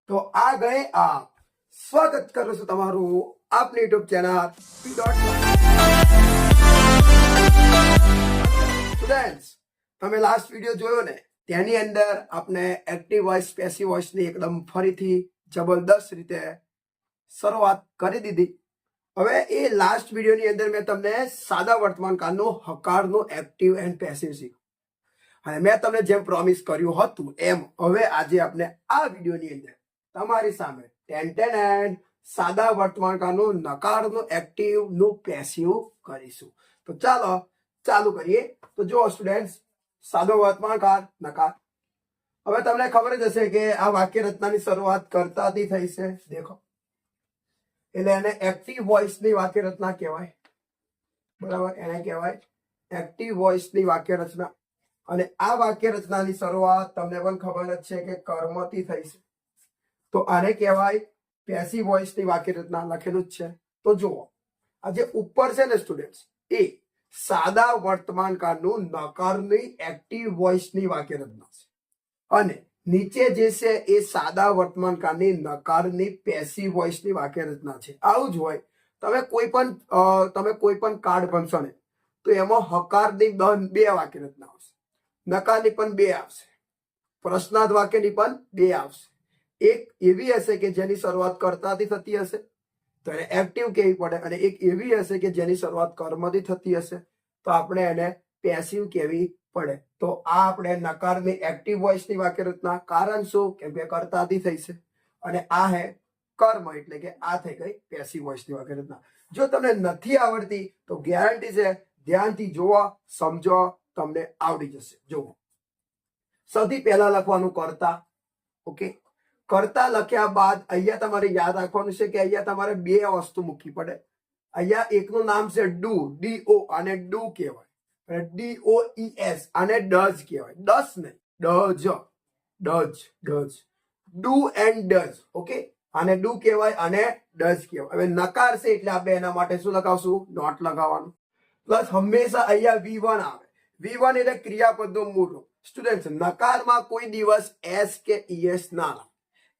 તો આ ગए આપ સ્વાગત કરું છું તમારું આપની યુટ્યુબ ચેનલ સ્ટુડન્ટ્સ તમે લાસ્ટ વિડીયો જોયો ને તેની અંદર આપણે એક્ટિવ વોઇસ પેસિવ વોઇસ ની એકદમ ફરીથી જબરદસ્ત રીતે શરૂઆત કરી દીધી। હવે એ લાસ્ટ વિડીયોની અંદર મેં તમને સાદા વર્તમાન કાળનો હકારનો એક્ટિવ એન્ડ પેસિવ શીખ્યું અને મેં તમને જેમ પ્રોમિસ કર્યું હતું એમ હવે આજે આપણે આ વિડીયોની અંદર તમારી સામે એન્ડ સાદા વર્તમાન કાળનું નકારનું એક્ટિવ નું પેસિવ કરીશું। તો ચાલો ચાલુ કરીએ। તો જો સ્ટુડન્ટ્સ સાદો વર્તમાન કાળ નકાર। હવે તમને ખબર જ હશે કે આ વાક્ય રચનાની શરૂઆત કરતાથી થઈ છે, દેખો એટલે એને એક્ટિવ વોઇસ ની વાક્ય રચના કહેવાય, બરાબર, એને કહેવાય એક્ટિવ વોઇસ ની વાક્ય રચના। અને આ વાક્ય રચનાની શરૂઆત તમને પણ ખબર જ છે કે કર્મથી થઈ છે, તો આને કહેવાય પેસિવ વોઇસ ની વાક્ય રચના, લખેલું જ છે। તો જુઓ આ જે ઉપર છે ને સ્ટુડન્ટ્સ એ સાદા વર્તમાન કાળનું નકારની એક્ટિવ વોઇસ ની વાક્ય રચના છે અને નીચે જે છે એ સાદા વર્તમાન કાળની નકારની પેસિવ વોઇસ ની વાક્ય રચના છે। આવું જ હોય, તમે કોઈ પણ કાર્ડ ભણશો ને તો એમાં હકારની બે વાક્ય રચના આવશે, નકારની પણ બે આવશે, પ્રશ્નાર્થ વાક્યની પણ બે આવશે। એક એવી હશે કે જેની શરૂઆત કર્તાથી થતી હશે તો એને એક્ટિવ કહેવી પડે, અને એક એવી હશે કે જેની શરૂઆત કર્મથી થતી હશે તો આપણે એને પેસિવ કહેવી પડે। તો આ આપણે નકારની એક્ટિવ વોઇસ ની વાક્ય રચના, કારણ શું? કેમ કે કર્તાથી થઈ છે, અને આ હે કર્મ એટલે કે આ થઈ ગઈ પેસિવ વોઇસ ની વાક્ય રચના। જો તમને નથી આવડતી તો ગેરંટી છે ધ્યાનથી જોવો, સમજો, તમને આવડી જશે। જુઓ સૌથી પહેલા લખવાનું કર્તા, ઓકે। કર્તા લખ્યા બાદ અહીંયા તમારે યાદ રાખવાનું છે કે અહીંયા તમારે બે વસ્તુ મૂકવી પડે। અહીંયા એકનું નામ છે ડુ, DO, આને ડુ કહેવાય, અને DOES આને ડઝ કહેવાય, ડસ નહીં, does, do and does, okay. આને ડુ કહેવાય અને ડઝ કહેવાય। હવે નકાર છે એટલે આપણે એના માટે શું લગાવશું? નોટ લગાવવાનું। પ્લસ હંમેશા અહીંયા V1 આવે, V1 એટલે ક્રિયાપદનું મૂળ રૂપ। સ્ટુડન્ટ્સ નકારમાં કોઈ દિવસ S કે ES ના લાગે,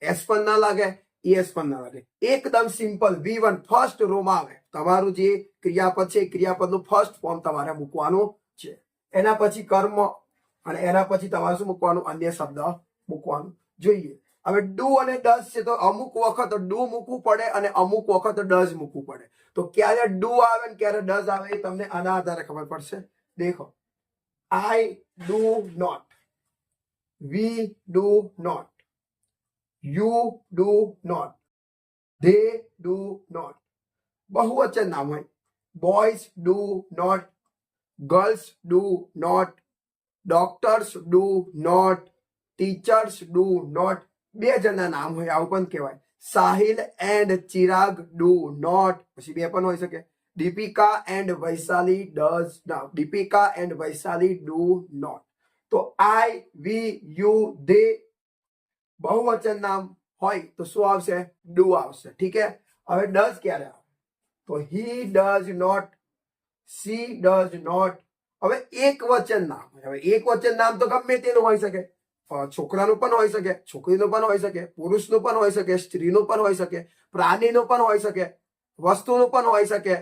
S પણ ના લાગે, ES પણ ના લાગે, એકદમ સિમ્પલ V1 ફર્સ્ટ રોમાં આવે। તમારું જે ક્રિયાપદ છે ક્રિયાપદનું ફર્સ્ટ ફોર્મ તમારે મૂકવાનું છે, એના પછી કર્મ, અને એના પછી તમારે શું મૂકવાનું? અન્ય શબ્દ મૂકવાનું। જોઈએ હવે ડુ અને ડઝ છે તો અમુક વખત ડુ મૂકવું પડે અને અમુક વખત ડઝ મૂકવું પડે। તો ક્યારે ડુ આવે ને ક્યારે ડઝ આવે એ તમને આના આધારે ખબર પડશે। દેખો I do not, we do not, you do not, they do not। બહુવચન નામ હોય, boys do not, girls do not, doctors do not, teachers do not। બે જણના નામ હોય આવું પણ કહેવાય। Sahil and Chirag do not, પછી બે પણ હોઈ શકે। દીપિકા એન્ડ વૈશાલી ડઝ ના, Deepika and Vaishali do not. તો આઈ, વી, યુ, ધે બહુવચન નામ હોય તો શું આવશે? ડુ આવશે, ઠીક હે। હવે ડઝ ક્યારે આવે? તો he does not, she does not. હવે એક વચન નામ, હવે એક વચન નામ તો ગમે તેનું હોઈ શકે, છોકરાનું પણ હોઈ શકે, છોકરીનું પણ હોઈ શકે, પુરુષનું પણ હોઈ શકે, સ્ત્રીનું પણ હોઈ શકે, પ્રાણીનું પણ હોઈ શકે, વસ્તુનું પણ હોઈ શકે,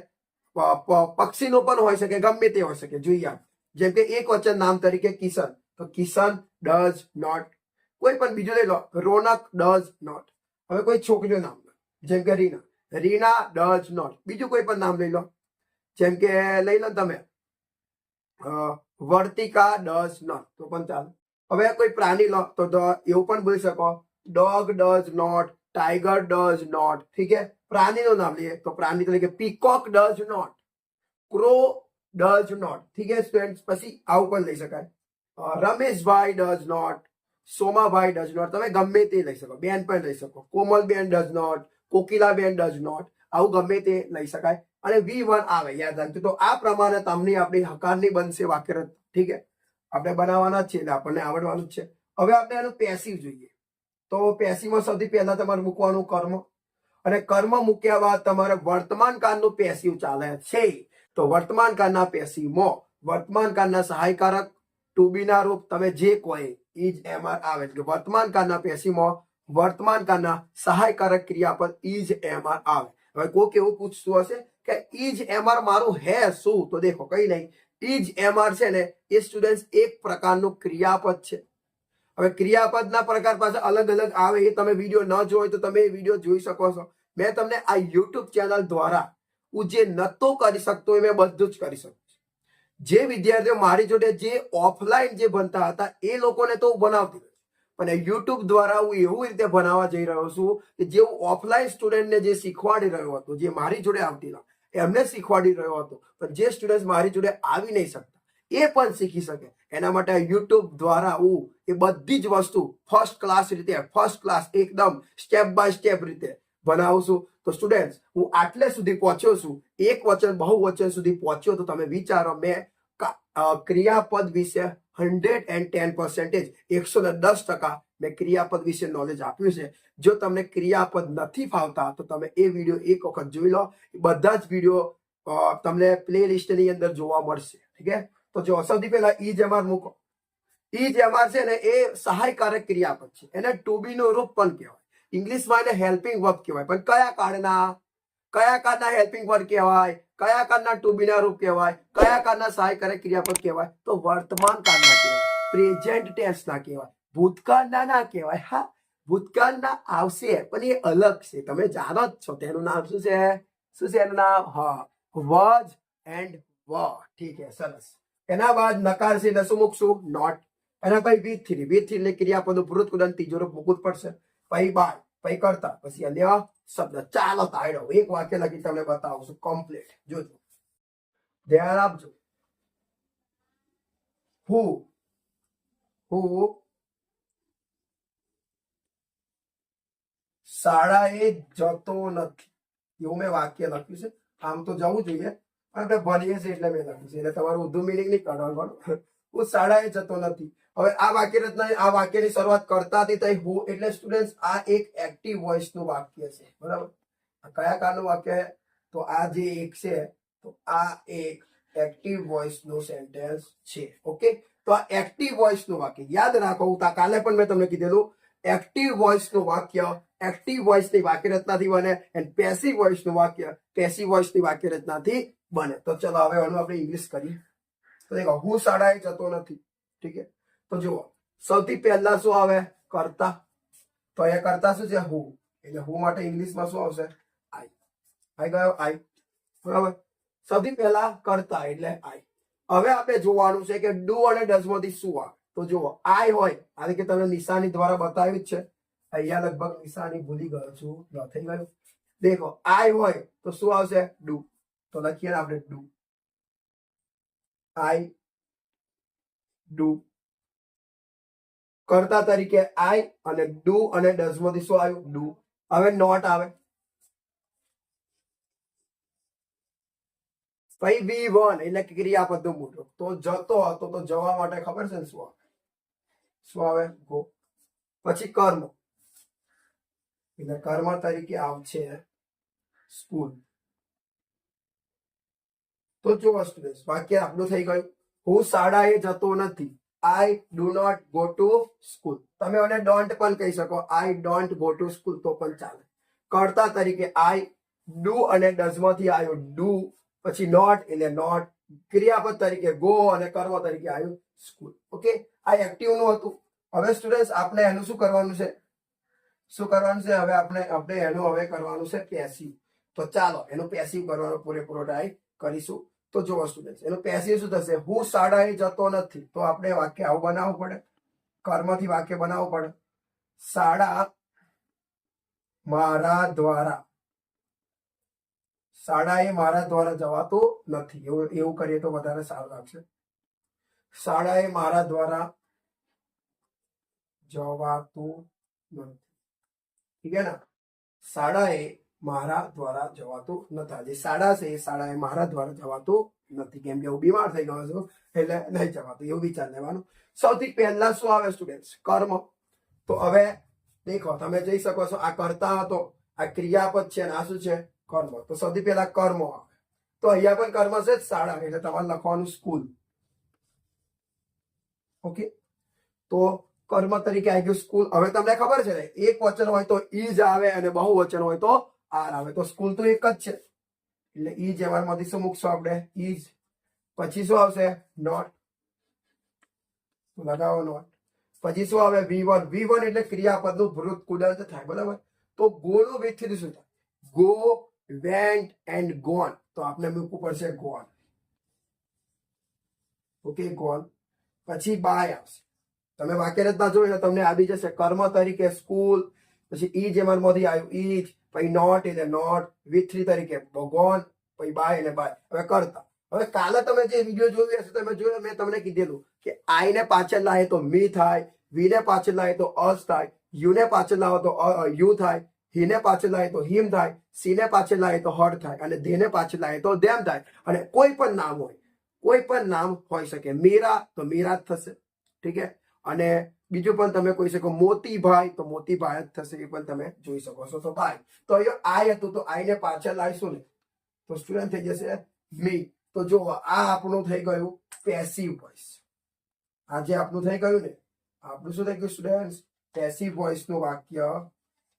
પક્ષીનું પણ હોઈ શકે, ગમે તે હોઈ શકે। જોઈએ જેમ કે એક વચન નામ તરીકે કિશન, તો કિશન ડઝ નોટ। કોઈ પણ બીજું લઈ લો, રોનક ડઝ નોટ। હવે કોઈ છોકરીનું નામ જેમ કે રીના, રીના ડઝ નોટ। બીજું કોઈ પણ નામ લઈ લો, જેમ કે લઈ લો તમે વર્તિકા ડઝ નોટ, તો પણ ચાલે। હવે કોઈ પ્રાણી લો તો એવું પણ બોલી શકો, dog does not, tiger does not, ઠીક है। પ્રાણીનું નામ લઈએ તો પ્રાણી તરીકે peacock does not, crow does not, ઠીક है સ્ટુડન્ટ્સ। પછી આવું પણ લઈ શકાય, Rameshbhai does not, Somabhai does not, તમે ગમે તે લઈ શકો, બેન પણ લઈ શકો, Komalben does not, Kokilaben does not, આવું ગમે તે લઈ શકાય। અને V1 આવે, યાદ રાખજો। તો આ પ્રમાણે તમને આપણી હકારની બનશે વાક્ય રચના, ઠીક है। આપણે બનાવવાના જ છે એટલે આપણને આવડવાનું જ છે। હવે આપણે એનું પેસિવ જોઈએ, તો પેસિવમાં સૌથી પહેલા તમારે મૂકવાનું કર્મ, અને કર્મ મૂક્યા બાદ તમારે વર્તમાન કાળનું પેસિવ ચાલે છે। તો વર્તમાન કાળના પેસિવમાં વર્તમાન કાળના સહાયકારક ટુ બી ના રૂપ તમે જે કહો ઈ જ એમાં આવે, એટલે વર્તમાન કાળના પેસિવમાં વર્તમાન કાળના સહાયકારક ક્રિયાપદ ઇજ એમઆર આવે. હવે કોઈક એવું પૂછતું હશે કે ઇજ એમઆર મારું હે શું? તો દેખો કઈ નહીં, ઇજ એમઆર છે ને એ સ્ટુડન્ટ એક પ્રકારનું ક્રિયાપદ છે. હવે ક્રિયાપદના પ્રકાર પાછા અલગ અલગ આવે, એ તમે વિડીયો ન જોયો તો તમે એ વિડીયો જોઈ શકો છો. મેં તમને આ યુટ્યુબ ચેનલ દ્વારા હું જે નતો કરી શકતો એ મેં બધું જ કરી શકું. જે વિદ્યાર્થીઓ મારી જોડે જે ઓફલાઈન જે ભણતા હતા એ લોકોને તો હું બનાવતી નથી, પણ યુટ્યુબ દ્વારા હું એવું રીતે ભણાવવા જઈ રહ્યો છું કે જે હું ઓફલાઈન સ્ટુડન્ટને જે શીખવાડી રહ્યો હતો, જે મારી જોડે આવતી એમને શીખવાડી રહ્યો હતો, પણ જે સ્ટુડન્ટ મારી જોડે આવી નહીં શકતા એ પણ શીખી શકે. એના માટે યુટ્યુબ દ્વારા હું એ બધી જ વસ્તુ ફર્સ્ટ ક્લાસ રીતે, ફર્સ્ટ ક્લાસ એકદમ સ્ટેપ બાય સ્ટેપ રીતે ભણાવું છું. તો સ્ટુડન્ટ હું આટલે સુધી પહોંચ્યો છું, એક વચન બહુવચન સુધી પહોંચ્યો. તો તમે વિચારો, મેં ક્રિયાપદ વિશે 110% 110% મેં ક્રિયાપદ વિશે નોલેજ આપ્યું છે. જો તમને ક્રિયાપદ નથી ફાવતા તો તમે એ વિડીયો એક વખત જોઈ લો. બધા જ વિડીયો તમને પ્લે લિસ્ટની અંદર જોવા મળશે. ઠીક છે? તો જો સૌથી પહેલા ઇજ એમઆર મૂકો. ઇજ એમઆર છે ને એ સહાયકારક ક્રિયાપદ છે. એને ટુ બી નું રૂપ પણ કહેવાય. ઇંગ્લિશમાં એને હેલ્પિંગ વર્બ કહેવાય. પણ કયા કાળના હેલ્પિંગ વર્બ કહેવાય? કયા કાળના ટુ બી ના રૂપ કહેવાય? કયા કાળના સહાયકારક ક્રિયાપદ કહેવાય? તો વર્તમાન કાળના કહેવાય, પ્રેઝન્ટ ટેન્સના કહેવાય, ભૂતકાળના ના કહેવાય. હા, ભૂતકાળના આવશે પણ એ અલગ છે, તમે જાણો જ છો. તેનું નામ શું છે? શું છે એનું નામ? હા, વોઝ એન્ડ વર. ઠીક છે, સરસ. એના બાદ નકાર છે એટલે શું મૂકશું? નોટ. એના પછી V3 એટલે ક્રિયાપદનું ભૂતકાળ ત્રીજો રૂપ મૂકવું પડશે. પછી બાય, પછી કરતા, પછી અન્ય શબ્દ. ચાલો તાયડો એક વાક્ય લખી તમને બતાવું છું કમ્પ્લીટ. જોજો, ધ્યાન આપજો. હું શાળાએ જતો નથી, એવું મેં વાક્ય લખ્યું છે. આમ તો જવું જોઈએ, આપણે ભણીએ છીએ એટલે મેં લખ્યું છે, એટલે તમારું ઊંધું મિનિંગ નહીં કાઢવાનું. હું શાળાએ જતો નથી. હવે આ વાક્ય રચના, આ વાક્યની શરૂઆત કરતા હતી તો હું એટલે સ્ટુડન્ટ આ એક એક્ટિવ વોઇસ નું વાક્ય છે. બરાબર? કયા કાળનું વાક્ય છે? તો આ જે એક છે, તો આ એક એક્ટિવ વોઇસ નું સેન્ટેન્સ છે. ઓકે, તો આ એક્ટિવ વોઇસ નું વાક્ય યાદ રાખો. કાલે પણ મેં તમને કીધેલું, એક્ટિવ વોઇસ નું વાક્ય એક્ટિવ વોઇસ ની વાક્ય રચનાથી બને, એન્ડ પેસિવ વોઇસ નું વાક્ય પેસિવ વોઇસ ની વાક્ય રચનાથી બને. તો ચલો હવે આનું આપણે ઇંગ્લિશ કરીએ. તો દેખો, હું શાળાએ જતો નથી. ઠીક છે? તો જુઓ, સૌથી પહેલા શું આવે? કરતા. તો એ કરતા શું છે? હું. એટલે હું માટે ઇંગ્લિશમાં શું આવશે? આઈ. આઈ ગયો? આઈ. બરાબર? સૌથી પહેલા કરતા એટલે આઈ. હવે આપણે જોવાનું છે કે ડુ અને ડઝ માંથી શું આવે. તો જુઓ, આઈ હોય, આ કે તમે નિશાની દ્વારા બતાવ્યું જ છે. અહીંયા લગભગ નિશાની ભૂલી ગયો છું, થઈ ગયું. દેખો, આઈ હોય તો શું આવશે? ડુ. તો લખીએ આપણે ડુ. I do. કરતા તરીકે આઈ અને ડુ અને ડઝ માંથી શું આવ્યું? ડુ. હવે નોટ આવે. પછી V1 એટલે ક્રિયાપદનું મૂળ. તો જતો હતો તો જવા માટે ખબર છે ને શું આવે? શું આવે? ગો. પછી કર્મ એટલે કર્મ તરીકે આવશે સ્કૂલ. તો જો સ્ટુડન્ટ વાક્ય આપણું થઈ ગયું. હું શાળાએ જતો નથી. I do not go to school. તમે મને ડોન્ટ પણ કહી શકો. I don't go to school તો પણ ચાલે. કરતા તરીકે આઈ, ડુ અને ડઝ માંથી આવ્યો ડુ, પછી નોટ એટલે નોટ, ક્રિયાપદ તરીકે ગો અને કર્મ તરીકે આવ્યું સ્કૂલ. ઓકે, આ એક્ટિવ નું હતું. હવે સ્ટુડન્ટ આપણે એનું શું કરવાનું છે? શું કરવાનું છે? હવે આપણે એનું હવે કરવાનું છે પેસિવ. તો ચાલો એનું પેસિવ કરવાનો પૂરેપૂરો ટ્રાય કરીશું. તો જો સ્ટુડન્ટ એનું પેસિવ શું થશે? હું શાળાએ જતો નથી. તો આપણે વાક્ય આવું બનાવવું પડે, કર્મથી વાક્ય બનાવવું પડે. શાળા મારા દ્વારા, શાળાએ મારા દ્વારા જવાતું નથી. એવું કરીએ તો વધારે સારું લાગશે. શાળાએ મારા દ્વારા જવાતું નથી. ઠીક છે ને? શાળાએ મારા દ્વારા જવાતું નથી. જે શાળા છે એ શાળાએ મારા દ્વારા જવાતું નથી, કેમ કે હું બીમાર થઈ ગયો છું એટલે નહીં જવાતું, એવું વિચાર લેવાનું. સૌથી પહેલા શું આવે સ્ટુડન્ટ? કર્મ. તો હવે દેખો, તમે જોઈ શકો છો આ કરતા હતો, આ ક્રિયાપદ છે, આ શું છે? કર્મ. તો સૌથી પહેલા કર્મ આવે. તો અહીંયા પણ કર્મ છે શાળા, એટલે તમારે લખવાનું સ્કૂલ. ઓકે, તો કર્મ તરીકે આવી ગયું સ્કૂલ. હવે તમને ખબર છે ને, એક વચન હોય તો ઈજ આવે અને બહુ વચન હોય તો આર આવે. તો સ્કૂલ તો એક જ છે એટલે ઈજ એમાંથી શું મૂકશું આપણે? ઈજ. પછી શું આવશે? નોટ. લગાવો નોટ. પછી શું આવે? V1. V1 એટલે ક્રિયાપદનું ભૂત કુદરત થાય. બરાબર. તો ગો નું વિકસિત શું થાય? Go, went and gone. તો આપણે મૂકવું પડશે ગોન. Okay, gone. પછી બાય આવશે. તમે વાક્ય રચના જોઈ એટલે તમને આવી જશે. કર્મ તરીકે સ્કૂલ, પછી ઈજ એમાંથી આવ્યું ઈજ, પછી નોટ એટલે નોટ, V3 તરીકે ગોન, પછી બાય એટલે બાય. હવે કરતા. હવે કાલે તમે જે વિડીયો જોયું હશે તમે જોયું, મેં તમને કીધેલું કે આઈ ને પાછળ લાવે તો મી થાય, વી ને પાછળ લાવે તો અસ થાય, યુ ને પાછળ લાવો તો યુ થાય, હી ને પાછળ લાવે તો હિમ થાય, સી ને પાછળ લાવે તો હડ થાય, અને ધે ને પાછળ લાવે તો ધેમ થાય. અને કોઈ પણ નામ હોય, કોઈ પણ નામ હોઈ શકે. મીરા તો મીરા જ થશે. ઠીક છે. અને બીજું પણ તમે કહી શકો મોતીભાઈ તો મોતીભાઈ જ થશે. એ પણ તમે જોઈ શકો છો. તો ભાઈ તો અહીંયા આઈ હતું તો આઈ ને પાછળ લાવીશું ને તો સ્ટુડન્ટ થઈ જશે મી. તો જો આ આપણું થઈ ગયું પેસિવ વોઇસ. આ જે આપણું થઈ ગયું ને, આપણું શું થઈ ગયું સ્ટુડન્ટ? પેસિવ વોઇસ નું વાક્ય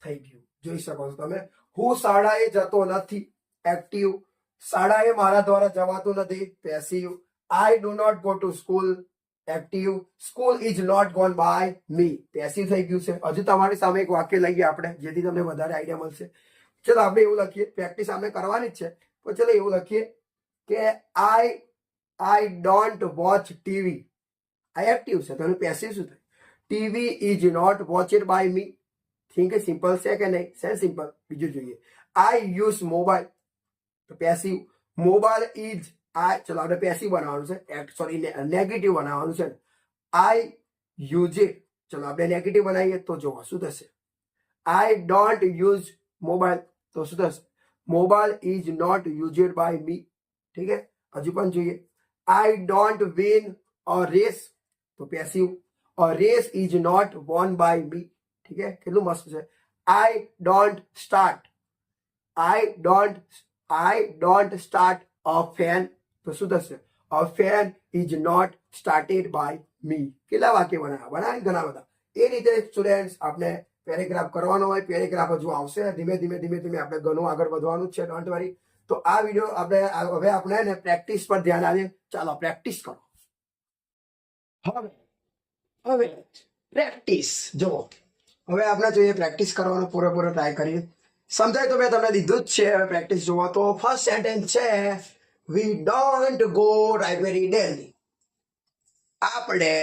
થઈ ગયું. જોઈ શકો છો તમે. હું શાળાએ જતો નથી. એક્ટિવ. શાળાએ મારા દ્વારા જવાતું નથી. Passive. I do not go to school. Active. School is not gone by me. Passive થઈ ગયું છે. હજુ તમારી સામે એક વાક્ય લઈએ આપણે, જેથી તમને વધારે આઈડિયા મળશે. ચલો આપણે એવું લખીએ, પ્રેક્ટિસ આપણે કરવાની જ છે. તો ચલો એવું લખીએ કે આઈ ડોન્ટ વોચ ટીવી. આ એક્ટિવ છે તો એનું પેસિવ શું થાય? TV is not watched by me. Think simple છે કે નહીં? છે સિમ્પલ. બીજું જોઈએ. આઈ યુઝ મોબાઈલ તો પેસિવ. મોબાઈલ ઇઝ ચલો આપણે પેસિવ બનાવવાનું છે, સોરી નેગેટિવ બનાવવાનું છે. I use it. ચલો આપણે નેગેટિવ બનાવીએ તો જોવા શું થશે? આઈ ડોન્ટ યુઝ મોબાઈલ તો શું થશે? Mobile is not used by me. ઠીક છે. હજુ પણ જોઈએ. I don't win a race તો passive. A race is not won by me. ઠીક છે. કેટલું મસ્ત છે. I don't start. I don't start a fan તો શું થશે? A fan is not started by me. કેટલા વાક્ય બનાવ્યા ઘણા બધા. એ રીતે સ્ટુડન્ટ્સ આપણે પેરેગ્રાફ કરવાનો હોય. પેરેગ્રાફ હજુ આવશે. ધીમે ધીમે આપણે ઘણું આગળ વધવાનું છે. Don't worry. તો આ વિડીયો આપણે હવે આપણે પ્રેક્ટિસ પર ધ્યાન આપીએ. ચાલો પ્રેક્ટિસ કરો. હવે પ્રેક્ટિસ જુઓ. હવે આપણે જોઈએ પ્રેક્ટિસ કરવાનો પૂરેપૂરો ટ્રાય કરીએ. સમજાય તો મેં તમને દીધું જ છે. હવે પ્રેક્ટિસ જુઓ તો ફર્સ્ટ સેન્ટેન્સ છે વી ડોન્ટ ગો લાઇબ્રેરી ડેલી. આપણે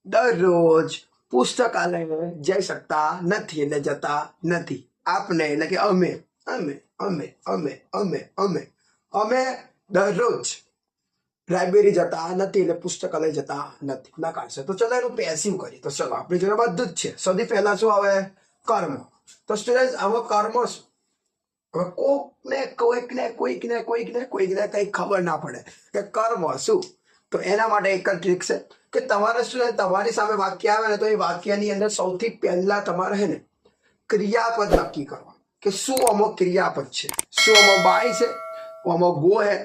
દરરોજ પુસ્તકાલય જઈ શકતા નથી. એટલે જતા નથી. આપણે એટલે કે અમે દરરોજ લાઇબ્રેરી જતા નથી. એટલે પુસ્તકાલય જતા નથી. નકારશે. તો ચલો એનું પેસિવ કરીએ. તો ચલો આપણી જોડે બધું જ છે. સૌથી પહેલા શું આવે? કર્મ. તો સ્ટુડન્ટ આમાં કર્મ શું? હવે કોઈકને કઈ ખબર ના પડે કે કર્મ શું. તો એના માટે એક જ ટ્રીક છે કે તમારા સ્ટુડન્ટ તમારી સામે વાક્ય આવે ને તો એ વાક્યની અંદર સૌથી પહેલા તમારે છે ને ક્રિયાપદ નક્કી કરવા કે શું આમાં ક્રિયાપદ છે. શું આમાં બાય છે, આમાં ગો હે,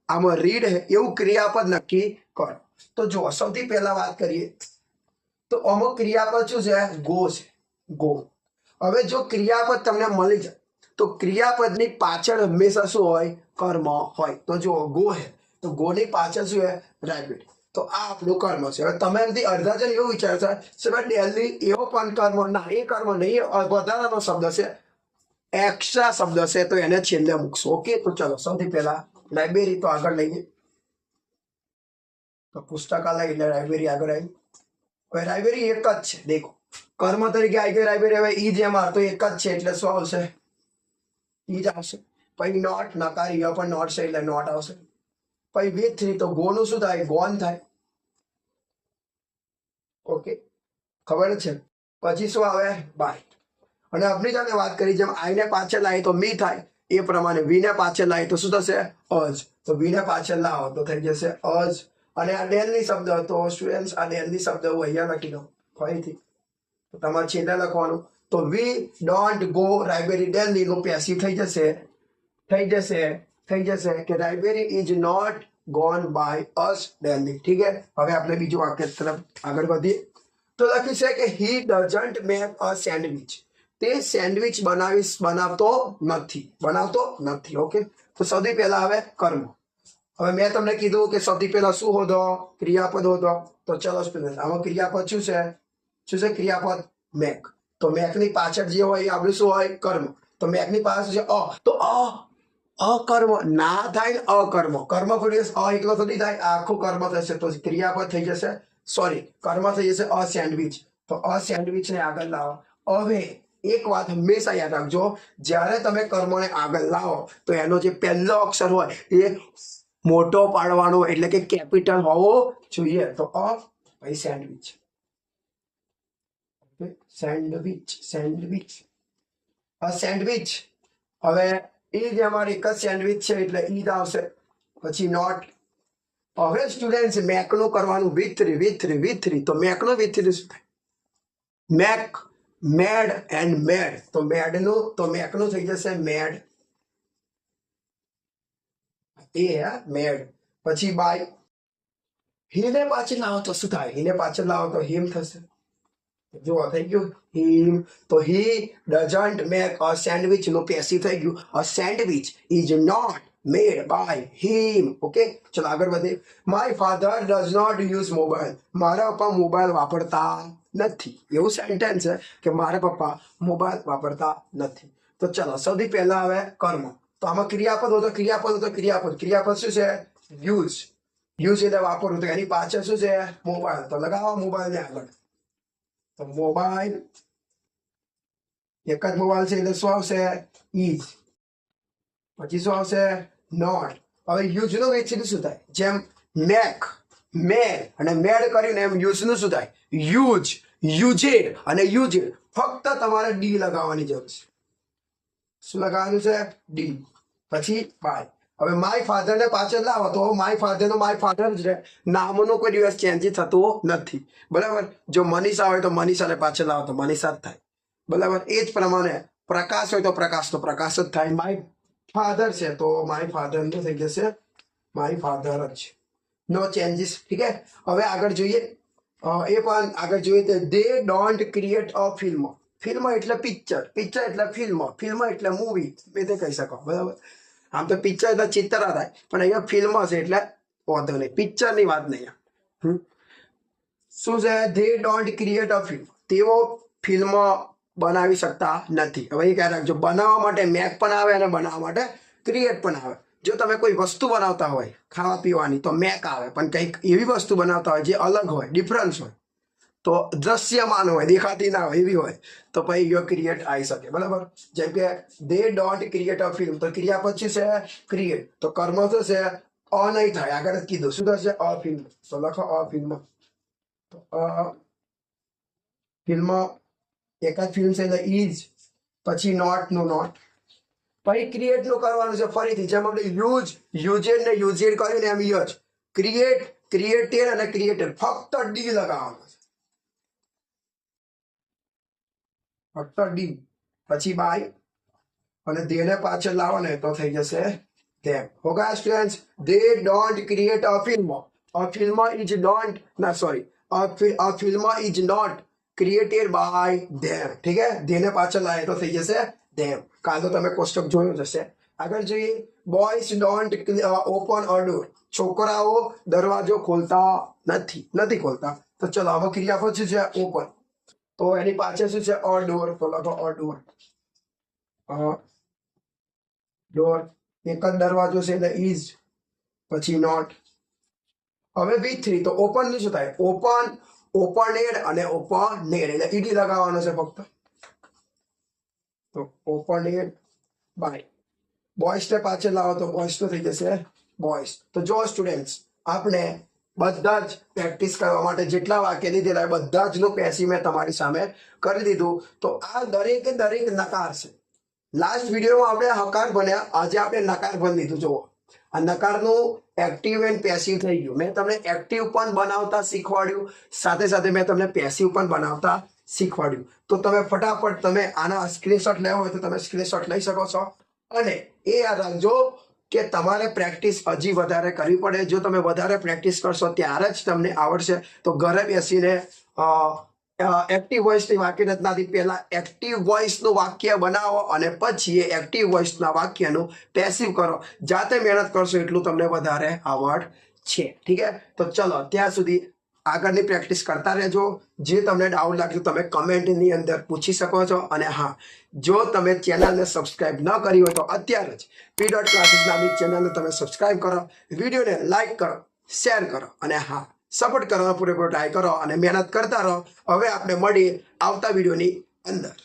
આમાં રીડ હે, એવું ક્રિયાપદ નક્કી કરો. તો જો સૌથી પહેલા વાત કરીએ તો આમાં ક્રિયાપદ શું છે? ગો છે. ગો. હવે જો ક્રિયાપદ તમને મળી જાય તો ક્રિયાપદની પાછળ હંમેશા શું હોય? કર્મ હોય. તો જો ગો હે તો ગોની પાછળ શું હે? લાઇબ્રેરી. તો આ આપણું કર્મ છે. હવે તમે એમથી અડધા જણ એવું વિચારશો કે ભાઈ ડેલી એવો પણ કર્મ ના, એ કર્મ નહીં, વધારાનો શબ્દ છે, એક્સ્ટ્રા શબ્દ છે, તો એને છેલ્લે મૂકશો. ઓકે. તો ચલો સૌથી પહેલા લાઇબ્રેરી તો આગળ લઈએ. તો પુસ્તકાલય એટલે લાઇબ્રેરી આગળ આવી. હવે લાઇબ્રેરી એક જ છે. દેખો કર્મ તરીકે આવી ગઈ લાઇબ્રેરી. હવે ઈ જે માર તો એક જ છે એટલે શું આવશે? ઈ જ આવશે. પછી નોટ નકારી પણ નોટ છે એટલે નોટ આવશે. પછી V3 તો ગોનું શું થાય? ગોન થાય. ઓકે, ખબર છે. પછી શું આવે? બાય. અને આપણી જાતે વાત કરી જેમ આઈ ને પાછળ લાવી તો મી થાય એ પ્રમાણે વી ને પાછળ લાવી તો શું થશે? અજ. તો વી ને પાછળ લાવો તો થઈ જશે અજ. અને આ ડેલની શબ્દ હતો સ્ટુડન્ટ્સ. આ ડેલની શબ્દ હું અહીંયા લખી દઉં ફરીથી. તો તમારે છેલ્લે લખવાનું. તો we don't go library daily નું પેસિવ થઈ જશે કે library is not gone by us daily. ઠીક છે. હવે આપણે બીજું વાક્ય તરફ આગળ વધીએ. તો લખ્યું છે કે હી ડઝન્ટ મેક અ સેન્ડવિચ, તે સેન્ડવિચ બનાવતો નથી. ઓકે, તો સૌથી પહેલા આવે કર્મ. હવે મેં તમને કીધું કે સૌથી પહેલા શું હોદો? ક્રિયાપદ હોદો. તો ચલો સ્ટુડન્ટ, આમાં ક્રિયાપદ શું છે? ક્રિયાપદ મેક. તો મેક ની પાછળ જે હોય એ આપણું શું હોય? કર્મ. તો મેક ની પાછળ છે તો અકર્મ ના થાય ને અકર્મ. કર્મ ફરીસ એકલો થતી થાય, આખું કર્મ થશે તો ક્રિયાપદ થઈ જશે, સોરી કર્મ થઈ જશે અ સેન્ડવિચ. તો અ સેન્ડવિચ ને આગળ લાવો. હવે એક વાત હંમેશા યાદ રાખજો, જ્યારે તમે કર્મને આગળ લાવો તો એનો જે પહેલો અક્ષર હોય એ મોટો પાડવાનો, એટલે કે કેપિટલ હોવો જોઈએ. તો અ પછી સેન્ડવિચ. સેન્ડવિચ અ સેન્ડવિચ. હવે એ જે અમારી એક જ સેન્ડવિચ છે એટલે ઈ જ આવશે, પછી નોટ. હવે સ્ટુડન્ટ મેકનું કરવાનું વિથ3. તો મેકનું વિથ3 શું થાય? મેક, મેડ એન્ડ મેડ. તો મેકનું થઈ જશે મેડ. મેડ. પછી બાય. હીને પાછળ લાવો તો શું થાય? હીને પાછળ લાવો તો હિમ થશે. જો થઈ ગયું હિમ. તો he doesn't make a sandwich નું પેસિવ થઈ ગયું. A sandwich is not made by him. Okay, ચલો આગળ વધે. My father does not use mobile. મારા પપ્પા મોબાઈલ વાપરતા નથી. એવું સેન્ટેન્સ છે કે મારા પપ્પા મોબાઈલ વાપરતા નથી. તો ચલો સૌથી પહેલા આવે કર્મ. તો આમાં ક્રિયાપદ હોય તો ક્રિયાપદ શું છે? યુઝ એટલે વાપરવું. તો એની પાછળ શું છે? મોબાઈલ. તો લગાવો મોબાઈલ ને આગળ. તો મોબાઈલ, એક જ મોબાઈલ છે એટલે શું આવશે? ઇઝ. પછી શું આવશે? નોટ. હવે યુઝ નું વેચીને શું થાય? જેમ મેક, મેડ અને મેડ કર્યું એમ યુઝ નું શું થાય? યુઝેડ અને યુઝેડ. ફક્ત તમારે ડી લગાવવાની જરૂર છે. શું લગાવવાનું છે? ડી. પછી બાય. હવે માય ફાધર ને પાછળ લાવો તો માય ફાધર નો માય ફાધર જ રહે. નામનો કોઈ દિવસ ચેન્જ થતો નથી. બરાબર. જો મનીષા હોય તો મનીષા ને પાછળ લાવો તો મનીષા જ થાય. બરાબર. એ જ પ્રમાણે પ્રકાશ હોય તો પ્રકાશ જ થાય. માય ફાધર છે તો માય ફાધર નું થઈ જશે માય ફાધર જ. નો ચેન્જીસ. ઠીક હે. હવે આગળ જોઈએ. એ પણ આગળ જોઈએ તો દે don't create a film. Film એટલે પિક્ચર એટલે ફિલ્મ એટલે મૂવી, બે તે કહી શકો. બરાબર. આમ તો પિક્ચર એટલે ચિત્ર થાય, પણ અહીંયા ફિલ્મ છે એટલે વાંધો નહીં, પિક્ચરની વાત નહીં. શું છે? They don't create a film. તેઓ ફિલ્મ બનાવી શકતા નથી. હવે એ ખ્યાલ રાખજો, બનાવવા માટે મેક પણ આવે અને બનાવવા માટે ક્રિએટ પણ આવે. જો તમે કોઈ વસ્તુ બનાવતા હોય ખાવા પીવાની તો મેક આવે, પણ કંઈક એવી વસ્તુ બનાવતા હોય જે અલગ હોય, ડિફરન્સ હોય, તો દ્રશ્યમાન હોય, દેખાતી ના હોય, એવી હોય તો પછી યો ક્રિએટ આવી શકે. બરાબર. જેમ કે દે ડોન્ટ ક્રિએટ અ ફિલ્મ. તો ક્રિયા પછી છે ક્રિએટ. તો કર્મ શું છે? અ નહીં થાય, આગળ જ કીધું. શું થશે? અ ફિલ્મ. તો લખો અ ફિલ્મ. તો ફિલ્મ એક જ ફિલ્મ છે એટલે ઇઝ, પછી નોટ નું નોટ. પછી ક્રિએટ નું કરવાનું છે ફરીથી. જેમ આપણે યુઝેડ ને યુઝેડ કર્યું ને એમ યજ ક્રિએટેડ અને ક્રિએટેડ. ફક્ત ડી લગાવવાનું છે, ફક્ત ડી. પછી બાય અને દેને પાછળ લાવો ને તો થઈ જશે ધેમ. હોગા students, they don't create a film. A film is not, ના sorry, a film is not created by them. ઠીક હે. દેને પાછળ લાવે તો થઈ જશે ધેમ. કાલ તો તમે કોષ્ટક જોયું જ હશે. આગળ જોઈએ. Boys don't open a door. છોકરાઓ દરવાજો ખોલતા નથી ખોલતા. તો ચલો હવે ક્રિયાપદ શું છે? ઓપન. તો એની પાછળ શું છે? અ ડોર. તો લખો અ ડોર. ડોર એક જ દરવાજો છે એટલે ઇઝ, પછી નોટ. હવે V3. તો ઓપન ની શું થાય? ઓપનેડ અને ઓપનેડ એટલે ઈડી લગાવવાનો છે ફક્ત. તો ઓપનેડ બાય. બોયસ ને પાછળ લાવો તો બોયસ તો થઈ જશે બોયસ. તો જો સ્ટુડન્ટ્સ, આપણે બધા જ પ્રેક્ટિસ કરવા માટે જેટલા વાક્ય લીધેલા બધા જ નું પેસી મેં તમારી સામે કરી દીધું. તો આ દરેકે દરેક નકાર છે. લાસ્ટ વિડીયોમાં આપણે હકાર ભણ્યા, આજે આપણે નકાર ભણી લીધું. જુઓ, આ નકારનું એક્ટિવ એન્ડ પેસિવ થઈ ગયું. મેં તમને એક્ટિવ પણ બનાવતા શીખવાડ્યું, સાથે સાથે મેં તમને પેસિવ પણ બનાવતા શીખવાડ્યું. તો તમે ફટાફટ તમે આના સ્ક્રીનશોટ લેવો હોય તો તમે સ્ક્રીનશોટ લઈ શકો છો. અને એ યાદ રાખજો કે તમારે પ્રેક્ટિસ હજી વધારે કરવી પડે. જો તમે વધારે પ્રેક્ટિસ કરશો ત્યારે જ તમને આવડશે. તો ઘરે બેસીને એક્ટિવ વોઇસની વાક્ય રચનાથી પહેલા એક્ટિવ વોઇસનું વાક્ય બનાવો અને પછી એ એક્ટિવ વોઇસના વાક્યનું પેસિવ કરો. જાતે મહેનત કરશો એટલું તમને વધારે આવડ છે. ઠીક છે, તો ચલો ત્યાં સુધી આગળની પ્રેક્ટિસ કરતા રહેજો. જે તમને ડાઉટ લાગશે તમે કમેન્ટની અંદર પૂછી શકો છો. અને હા, જો તમે ચેનલને સબસ્ક્રાઇબ ન કરી હોય તો અત્યારે જ P.Classes નામની ચેનલને તમે સબસ્ક્રાઇબ કરો, વિડીયોને લાઇક કરો, શેર કરો અને હા, સપોર્ટ કરવાનો પૂરેપૂરો ટ્રાય કરો અને મહેનત કરતા રહો. હવે આપણે મળીએ આવતા વિડીયોની અંદર.